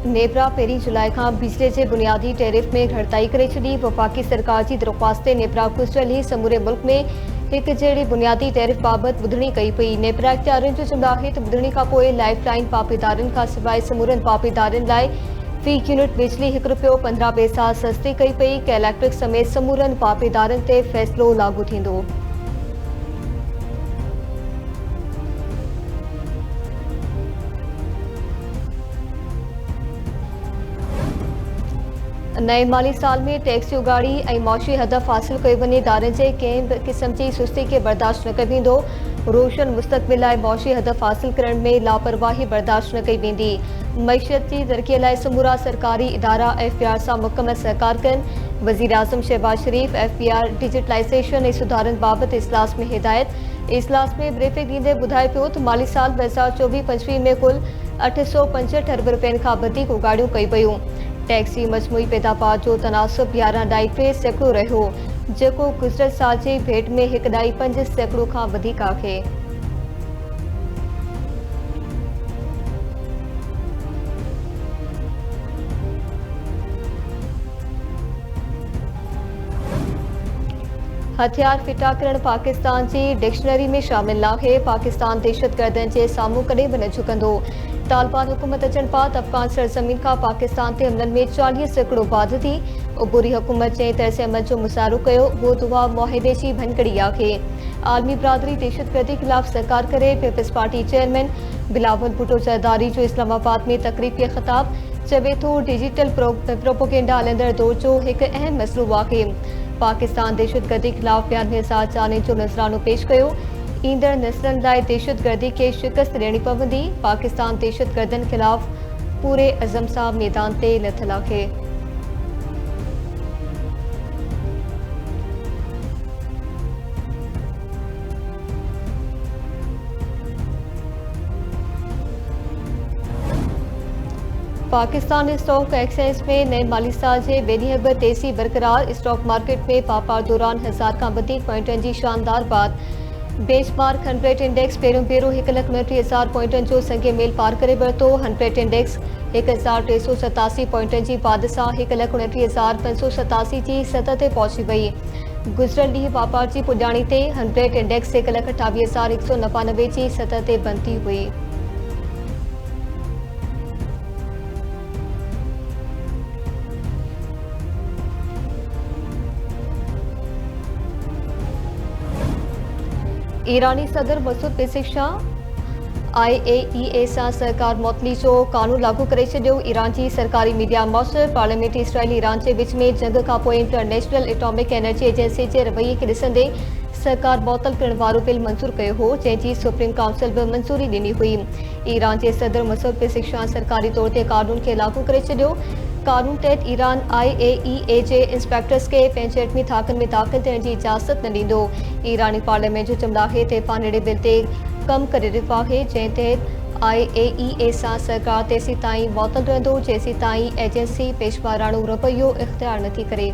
नेबरा पहिरीं जुलाई खां बिजली जे बुनियादी टैरिफ में घटिताई करे छॾी। वफ़ाक़ी सरकार जी दरख़्वास्त ते नेबरा गुज़िरियल ई समूरे मुल्क में हिक जहिड़ी बुनियादी टैरिफ बाबति ॿुधणी कई पई। नेबरा इख़्तियारनि जो चवंदो आहे त ॿुधणी खां पोइ लाइफ लाइन पापीदारनि खां सवाइ समूरनि पापीदारनि लाइ फ़ी यूनिट बिजली ₹1.15 सस्ती कई पई। इलेक्ट्रिक समेत समूरनि पापीदारनि ते फ़ैसिलो लागू थींदो। नए माली साल में टैक्स उगाड़ी ऐं मौशी हदफ़ हासिल कयो वञे। इदारनि जे कंहिं बि क़िस्म जी सुस्ती खे बर्दाश्त न कयो वेंदो। रोशन मुस्तक़बिल लाइ मौशी हदफ़ हासिल करण में लापरवाही बर्दाश्त न कई वेंदी। मईशत जी तरक़ीअ लाइ समूरा सरकारी इदारा FBR सां मुकमल सहकार कनि। वज़ीर आज़म शहबाज शरीफ़ FBR डिजिटलाइज़ेशन ऐं सुधारनि बाबति इजलास में हिदायत। इजलास में ब्रीफिंग ॾींदे ॿुधाए पियो त माली साल 2024-25 में कुल ₹865 अरब खां वधीक उगाड़ियूं कयूं पयूं। टैक्स जी मजमूई पैदावार जो तनासुब 11.3% रहियो, जेको गुज़िरियल साल जी भेट में 1.5% खां वधीक आहे। हथियार फिटा करण पाकिस्तान जी डिक्शनरी में शामिल आहे। पाकिस्तान दहशतगर्दनि जे साम्हूं कॾहिं बि न झुकंदो। तालिबान हुकूमत अचण बाद अफ़गान सरज़मीन खां पाकिस्तान ते हमलनि में 40% वाधि थी। उबूरी हुकूमत जंहिं तर्ज़ अमल जो मुज़ाहिरो कयो उहो दुआ मुआहिदे जी भनकड़ी आहे। आलमी बिरादरी दहशतगर्दी ख़िलाफ़ सहकार करे। Peoples party chairman Bilawal Bhutto Zardari जो इस्लामाबाद में तक़रीब खे ख़िताब चवे थो डिजिटल प्रोपोगेंडा हलंदड़ दौर जो हिकु अहम मसइलो आहे। पाकिस्तान दहशतगर्दी ख़िलाफ़ 92,000 जाने जो नज़रानो पेश कयो। ईंदड़ नस्लनि लाइ दहशतगर्दी खे शिकस्त ॾियणी पवंदी। पाकिस्तान दहशतगर्दनि ख़िलाफ़ पूरे अज़म सां मैदान ते लथल आहे। पाकिस्तान स्टॉक एक्सचेंज में नए माली साल जे ॿिए ॾींहं बि तेज़ी बरक़रार। स्टॉक मार्केट में वापार दौरान 1000 खां वधीक पॉइंटनि जी शानदार बात। बेंचमार्क 100 इंडेक्स पहिरियों भेरो 1,29,000 पॉइंटनि जो संगे मेल पार करे वरितो। 100 इंडेक्स 1,387 पॉइंटनि जी वाधि सां 1,29,587 जी सतह ते पहुची वई। गुज़िरियल ॾींहुं वापार जी पुॼाणी ते 100 इंडेक्स 1,28,199 जी सतह ते बंदि थी हुई। ईरानी सदर मसूद पेज़ेश्कियान IAEA सां सहकार मुअत्तली जो क़ानून लागू करे छॾियो। ईरान जी सरकारी मीडिया मौसर पार्लियामेंट इसराइल ईरान जे विच में जंग खां पोइ इंटरनेशनल एटॉमिक एनर्जी एजेंसी जे रवैये खे ॾिसंदे सरकार मुअत्तल करण वारो बिल मंज़ूर कयो हो, जंहिंजी सुप्रीम काउंसिल बि मंज़ूरी ॾिनी हुई। ईरान जे सदर मसूद पेज़ेश्कियान सरकारी तौर ते क़ानून खे लागू करे छॾियो। क़ानून तहत ईरान IAEA जे इंस्पेक्टर्स खे पंहिंजे एटमी थाकनि में दाख़िल थियण जी इजाज़त न ॾींदो। ईरानी पार्लियामेंट जो चवंदो आहे त पाणेड़े बिल ते कमु करे रहियो आहे, जंहिं तहत IAEA सां सरकार तेसीं ताईं मुअत्तल रहंदो जेसीं ताईं एजेंसी पेशवाराणो रवैयो इख़्तियार नथी करे।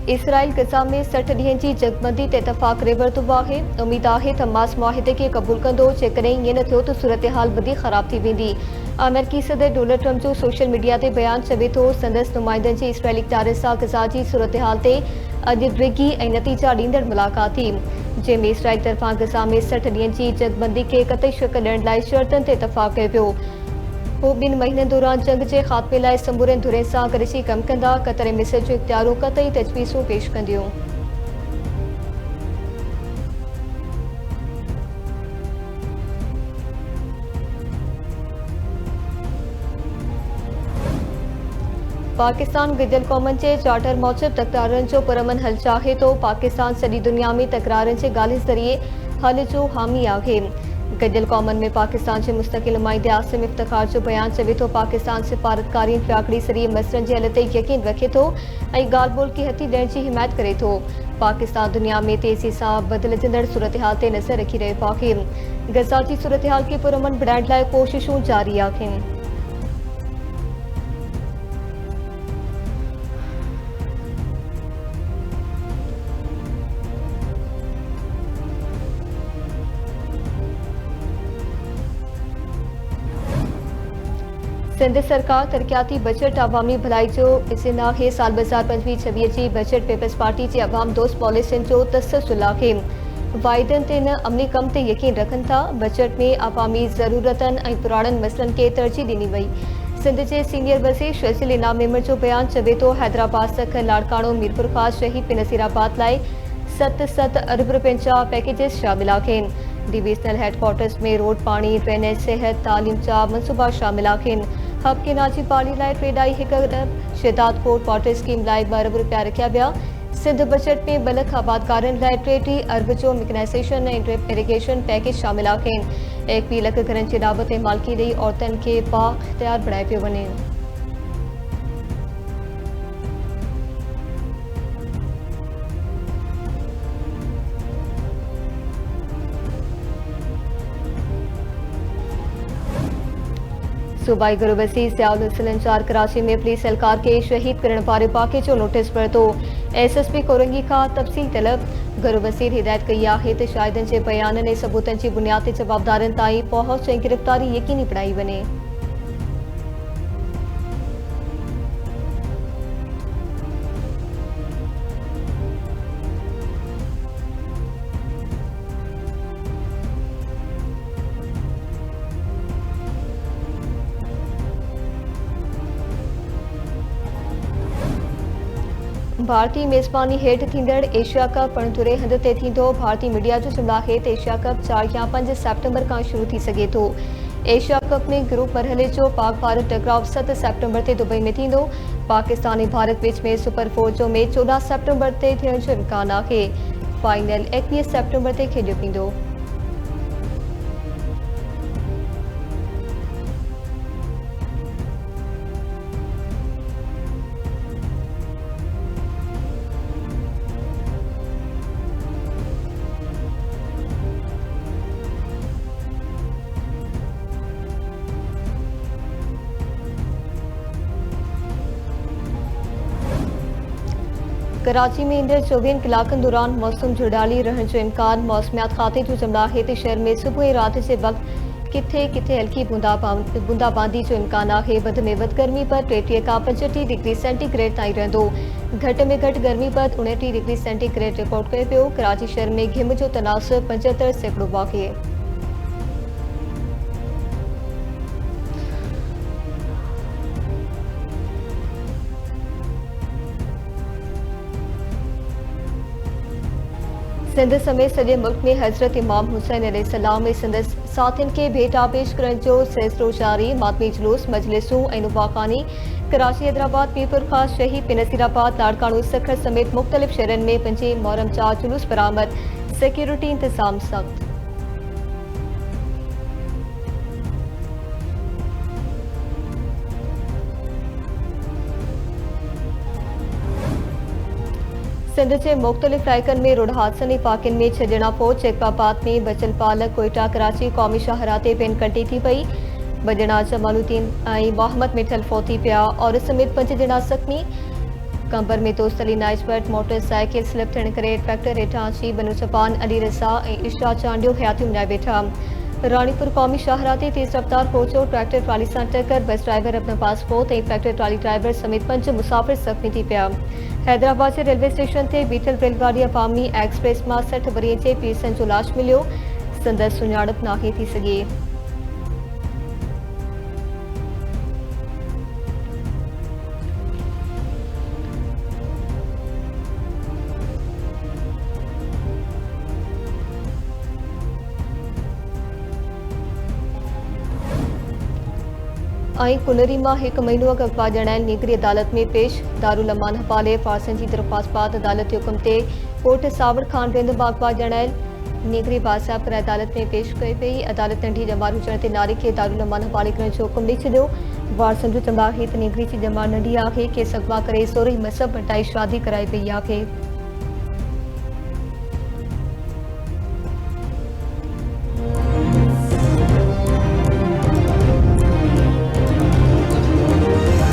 इसराइल गज़ा में 60 ॾींहनि जी जंगबंदी ते इतफ़ाक़ करे वरितो आहे। उमीद आहे त हमास मुआहिदे खे क़बूल कंदो। जेकॾहिं ईअं न थियो त सूरतहाल वधीक ख़राब थी वेंदी। अमेरिकी सदर डोनाल्ड ट्रंप जो सोशल मीडिया ते बयानु चवे थो संदसि नुमाइंदनि जी इसराइली इक़्तिदार सां गज़ा जी सूरतहाल ते अॼु डिघी ऐं नतीजा ॾींदड़ मुलाक़ात थी, जंहिं में इसराइल तरफ़ां गज़ा में 60 ॾींहनि जी जंगबंदी खे क़तई शक ॾियण लाइ शर्तनि ते इतफ़ाक़ कयो पियो। हू 2 महीननि दौरान जंग जे ख़ात्मे लाइ समूरनि धुरनि सां गॾिजी कमु कंदा। क़तर ऐं मिस्र जूं इख़्तियारूं क़तई तजवीज़ूं पेश कंदियूं। पाकिस्तान गॾियल क़ौमनि जे चार्टर मूजिबि तकरारनि जो पुरअमन हल चाहे थो। पाकिस्तान सॼी दुनिया में तकरारनि जे ॻाल्हि ज़रिए हल जो हामी आहे। गॾियल क़ौमनि में पाकिस्तान जे मुस्तक़िल नुमाइंदे आसिम इफ़्तिख़ार जो बयानु चवे थो पाकिस्तान सिफ़ारतकारीन खे आख़िरी ज़रिए मसइलनि जे हल ते यकीन रखे थो ऐं ॻाल्हि ॿोल खे हथी ॾियण जी हिमायत करे थो। पाकिस्तान दुनिया में तेज़ी सां बदिलजंदड़ सूरतहाल ते नज़र रखी रहियो आहे। गज़ा जी सूरतहाल खे पुरअमन बणाइण लाइ कोशिशूं जारी आहिनि। सिंध सरकार तरक्याती बजट अवामी भलाई जो इज़िन आहे। साल 2025-26 जी बजट पीपल्स पार्टी जी अवाम दोस्त पॉलिसियुनि जो तसलसल आहे। वाइदनि ते न अमली कम ते यकीन रखनि था। बजट में अवामी ज़रूरतनि ऐं पुराणनि मसइलनि खे तरजीह ॾिनी वई। सिंध जे सीनियर वज़ीर शर्जील इनाम मेमर जो बयान चवे थो हैदराबाद सख लाड़काणो मीरपुर खां शहीद पे नसीराबाद लाइ 7 अरब रुपयनि जा पैकेजिस शामिल आहिनि। डिवीजनल हेडक्वार्टर्स में रोड पानी ड्रेनेज सेहत तालीम जा मनसूबा शामिल आहिनि। हब के नाजी पाली लाइ 3.1 अरब शिदात कोट वाटर स्कीम लाइ 2 अरब रुपया रखिया विया। सिंध बजट में 2 लख आबादकारनि लाइ 33 अरब जो मिकनाइज़ेशन ऐं ड्रिप इरिगेशन पैकेज शामिल आहिनि। 21 लख घरनि जी ॾाब ते मालिकी ॾेई औरतुनि खे बाइख्तियार बणाए पियो वञे। सूबाई गुरु वसीर ज़ियाउल हसन अंसार कराची में पुलिस एहलकार के शहीद करण वारे वाक़े जो नोटिस पढ़तो। SSP कोरंगी का तफ़सील तलब। गुरु वसीर हिदायत कई आहे त शाहिदनि जे बयाननि ऐं सबूतनि जी बुनियाद ते जवाबदारनि ताईं पहुच ऐं गिरफ़्तारी यकीनी बणाई वञे। भारतीय मेज़बानी हेठि थींदड़ एशिया कप पणतुरे हंध ते थींदो। भारतीय मीडिया जो चवणु आहे त एशिया कप 4 या 5 सेप्टेम्बर खां शुरू थी सघे थो। एशिया कप में ग्रुप मरहले जो पाक भारत टकराव 7 सेप्टेम्बर ते दुबई में थींदो। पाकिस्तान ऐं भारत विच में सुपर 4 जो मैच 14 सेप्टेम्बर ते थियण जो इम्कान आहे। फाइनल 21 सेप्टेम्बर ते खेॾियो वेंदो। कराची में ईंदड़ 24 कलाकनि दौरान मौसम जुड़ाली रहण जो इम्कान। मौसमियात खाते जो चवणु आहे त शहर में सुबुह ऐं राति जे वक़्तु किथे किथे हल्की बूंदाबांदी जो इम्कान आहे। वधि में वधि गर्मी पर 33 खां 35 डिग्री सेंटीग्रेड ताईं रहंदो। घटि में घटि गर्मी पर 29 डिग्री सेंटीग्रेड रिकॉर्ड कयो पियो। कराची शहर में घिम जो तनासुब 75% आहे। सिंध समेत सॼे मुल्क में हज़रत इमाम हुसैन अलैहिस्सलाम ऐं संदसि साथियुनि खे भेटा पेश करण जो सिलसिलो जारी। मातमी जुलूस मजलिसूं ऐं नुवाखानी कराची हैदराबाद मीरपुर खां शहीद पे नसीराबाद लाड़काणो सखर समेत मुख़्तलिफ़ शहरनि में 5 मुहर्रम जा जुलूस बरामद। सिक्योरिटी इंतज़ाम सख़्त। सिंध के मुख़्तलिफ़ इलाइक़नि में रोड हादसनि ऐं फाकियुनि में 6 ॼणा फौत। चेकबाबाद में बचल पाल कोयटा कराची क़ौमी शाहराह ते पेन कटी थी पई। 2 ॼणा जमालुद्दीन ऐं मोहम्मद मिठल फौत थी पिया। औरत समेत 5 ॼणा ज़ख़्मी। कंबर में दोस्तली नाइजबट मोटरसाइकिल स्लिप थियण करे ट्रैक्टर हेठां अची बनू चपान अली रज़ा ऐं इशा चांडियो हयातियूं विञाए वेठा। रानीपुर क़ौमी शाहराह ते तेज़ रफ़्तार पहुचो। ट्रैक्टर ट्राली सां टक्कर। बस ड्राइवर अपना पास फौत ऐं ट्रैक्टर ट्राली ड्राइवर समेत 5 मुसाफ़िर ज़ख़्मी थी पिया। हैदराबाद के रेलवे स्टेशन ते बीठल रेलगाड़ी अवामी एक्सप्रेस में 60 वरीअ जे पीरसन जो लाश मिलियो। संदसि सुञाणप नाहे थी सघे। कुनरी में 1 महीनो अॻु अगवा ॼणायल नीगरी अदालत में पेश। दारुल अमान हवाले फारसन की दरख़्वास्त बाद अदालत के हुक्म ते कोर्ट सावर खान रेंद में अगवा ॼणायल नीगरी बादशाह पर अदालत में पेश कई पई। अदालत नंढी ॼमार हुजण ते नारी के दारुल अमान हवाले करण जो हुक्म ॾेई छॾियो। वारसन जो चवणु आहे त नीगरी जी ॼमार नंढी आहे। खेसि अगवा करे सोरही मसहब बटाई शादी कराई पई आहे।